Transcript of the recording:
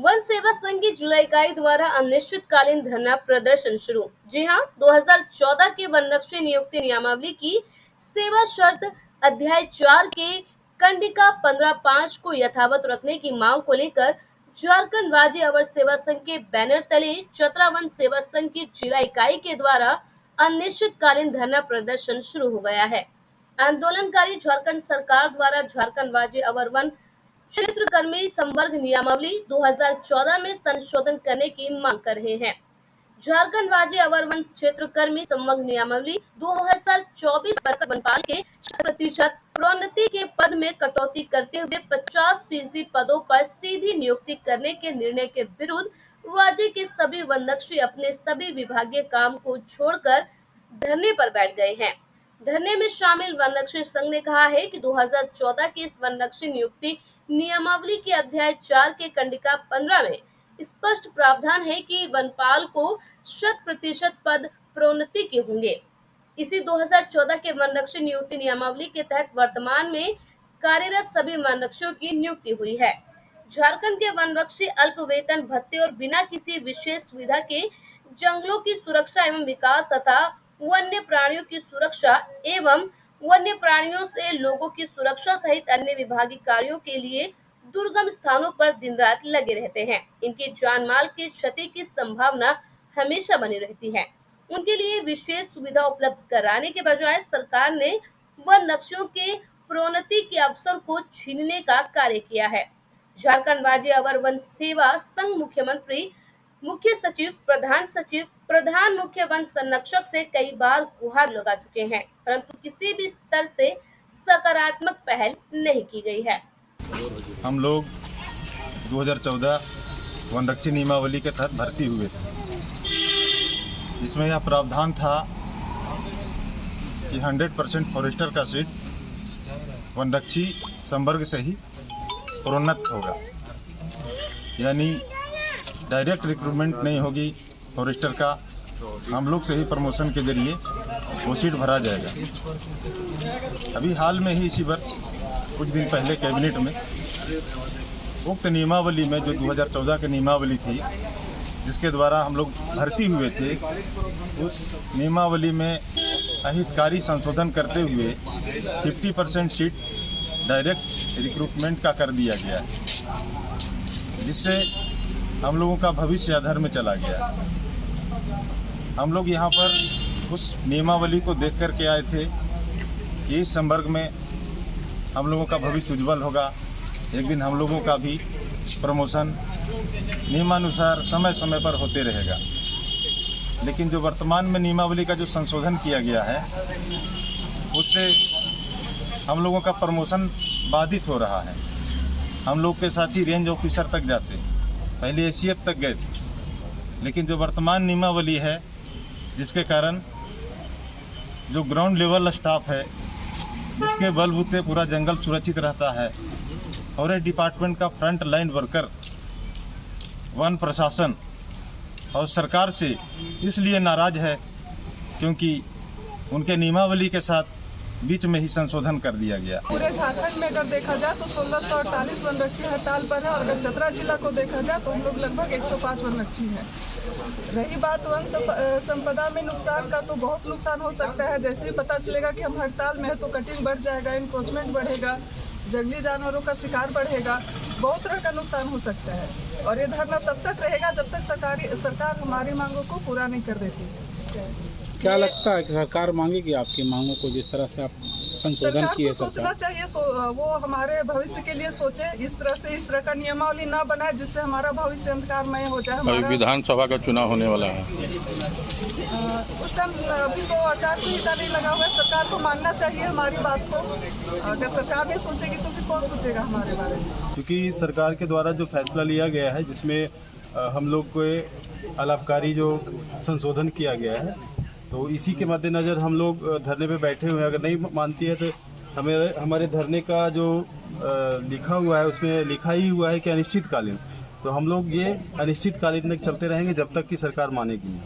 One सेवा संघ की जुलाई इकाई द्वारा अनिश्चितकालीन धरना प्रदर्शन शुरू। जी हां, 2014 के वनरक्षी नियुक्ति नियमावली की सेवा शर्त अध्याय 4 के कंडिका 15(5) को यथावत रखने की मांग को लेकर झारखंड राज्य अवर सेवा संघ के बैनर तले चतरा वन सेवा संघ की जिला इकाई के द्वारा अनिश्चितकालीन धरना प्रदर्शन शुरू हो गया है। आंदोलनकारी झारखंड सरकार द्वारा झारखंड राज्य अवर वन क्षेत्र कर्मी संवर्ग नियमावली 2014 में संशोधन करने की मांग कर रहे हैं। झारखंड राज्य अवर वन क्षेत्र कर्मी संवर्ग नियमावली 2024 पर वनपाल के 6% प्रोन्नति के पद में कटौती करते हुए 50% पदों पर सीधी नियुक्ति करने के निर्णय के विरुद्ध राज्य के सभी वनरक्षी अपने सभी विभागीय काम को छोड़कर धरने पर बैठ गए हैं। धरने में शामिल वनरक्षी संघ ने कहा है कि 2014 की इस वनरक्षी नियुक्ति नियमावली के अध्याय 4 के कंडिका 15 में स्पष्ट प्रावधान है कि वनपाल को 100% पद प्रोन्नति के होंगे। इसी 2014 के वनरक्षी नियुक्ति नियमावली के तहत वर्तमान में कार्यरत सभी वनरक्षियों की नियुक्ति हुई है। झारखंड के वनरक्षी अल्प वेतन भत्ते और बिना किसी विशेष सुविधा के जंगलों की सुरक्षा एवं विकास तथा वन्य प्राणियों की सुरक्षा एवं वन्य प्राणियों से लोगों की सुरक्षा सहित अन्य विभागीय कार्यों के लिए दुर्गम स्थानों पर दिन रात लगे रहते हैं। इनकी जान माल की क्षति की संभावना हमेशा बनी रहती है। उनके लिए विशेष सुविधा उपलब्ध कराने के बजाय सरकार ने वनरक्षियों के प्रोन्नति के अवसर को छीनने का कार्य किया है। झारखंड राज्य अवर वन सेवा संघ मुख्यमंत्री, मुख्य सचिव, प्रधान मुख्य वन संरक्षक से कई बार गुहार लगा चुके हैं, परंतु किसी भी स्तर से सकारात्मक पहल नहीं की गई है। हम लोग 2014 वनरक्षी नियमावली के तहत भर्ती हुए थे, जिसमें यह प्रावधान था कि 100% फॉरेस्टर का सीट वनरक्षी संवर्ग से ही प्रोन्नत होगा, यानी डायरेक्ट रिक्रूटमेंट नहीं होगी फॉरेस्टर का, हम लोग से ही प्रमोशन के जरिए वो सीट भरा जाएगा। अभी हाल में ही इसी वर्ष कुछ दिन पहले कैबिनेट में उक्त नियमावली में जो 2014 की नियमावली थी, जिसके द्वारा हम लोग भर्ती हुए थे, उस नियमावली में अहितकारी संशोधन करते हुए 50% सीट डायरेक्ट रिक्रूटमेंट का कर दिया गया, जिससे हम लोगों का भविष्य अधर में चला गया। हम लोग यहाँ पर उस नियमावली को देख कर के आए थे कि इस संवर्ग में हम लोगों का भविष्य उज्जवल होगा, एक दिन हम लोगों का भी प्रमोशन नियमानुसार समय समय पर होते रहेगा। लेकिन जो वर्तमान में नियमावली का जो संशोधन किया गया है, उससे हम लोगों का प्रमोशन बाधित हो रहा है। हम लोग के साथ ही रेंज ऑफिसर तक जाते, पहले एसीएफ तक गए थे, लेकिन जो वर्तमान नियमावली है, जिसके कारण जो ग्राउंड लेवल स्टाफ है, जिसके बलबूते पूरा जंगल सुरक्षित रहता है, फॉरेस्ट डिपार्टमेंट का फ्रंट लाइन वर्कर वन प्रशासन और सरकार से इसलिए नाराज है क्योंकि उनके नियमावली के साथ बीच में ही संशोधन कर दिया गया। पूरे झारखंड में अगर देखा जाए तो 1648 वनरक्षी हड़ताल पर है, और अगर चतरा जिला को देखा जाए तो हम लोग लगभग 105 वनरक्षी हैं। रही बात वन संपदा में नुकसान का, तो बहुत नुकसान हो सकता है। जैसे ही पता चलेगा कि हम हड़ताल में है तो कटिंग बढ़ जाएगा, इंक्रोचमेंट बढ़ेगा, जंगली जानवरों का शिकार बढ़ेगा, बहुत तरह का नुकसान हो सकता है। और ये धरना तब तक रहेगा जब तक सरकार हमारी मांगों को पूरा नहीं कर देती है। क्या लगता है कि सरकार मांगेगी आपकी मांगों को, जिस तरह से आप संशोधन किए? सोचना चाहिए, वो हमारे भविष्य के लिए सोचे, इस तरह का नियमावली ना बनाए जिससे हमारा भविष्य अंधकारमय हो जाए। अभी विधानसभा का चुनाव होने वाला है, उस टाइम अभी तो आचार संहिता नहीं लगा हुआ है। सरकार को मानना चाहिए हमारी बात को। अगर सरकार नहीं सोचेगी तो फिर कौन सोचेगा हमारे बारे में? क्योंकि सरकार के द्वारा जो फैसला लिया गया है, जिसमें हम लोग को अलाभकारी जो संशोधन किया गया है, तो इसी के मद्देनज़र हम लोग धरने पे बैठे हुए हैं। अगर नहीं मानती है तो हमारे धरने का जो लिखा हुआ है, उसमें लिखा ही हुआ है कि अनिश्चितकालीन, तो हम लोग ये अनिश्चितकालीन तक चलते रहेंगे जब तक कि सरकार मानेगी।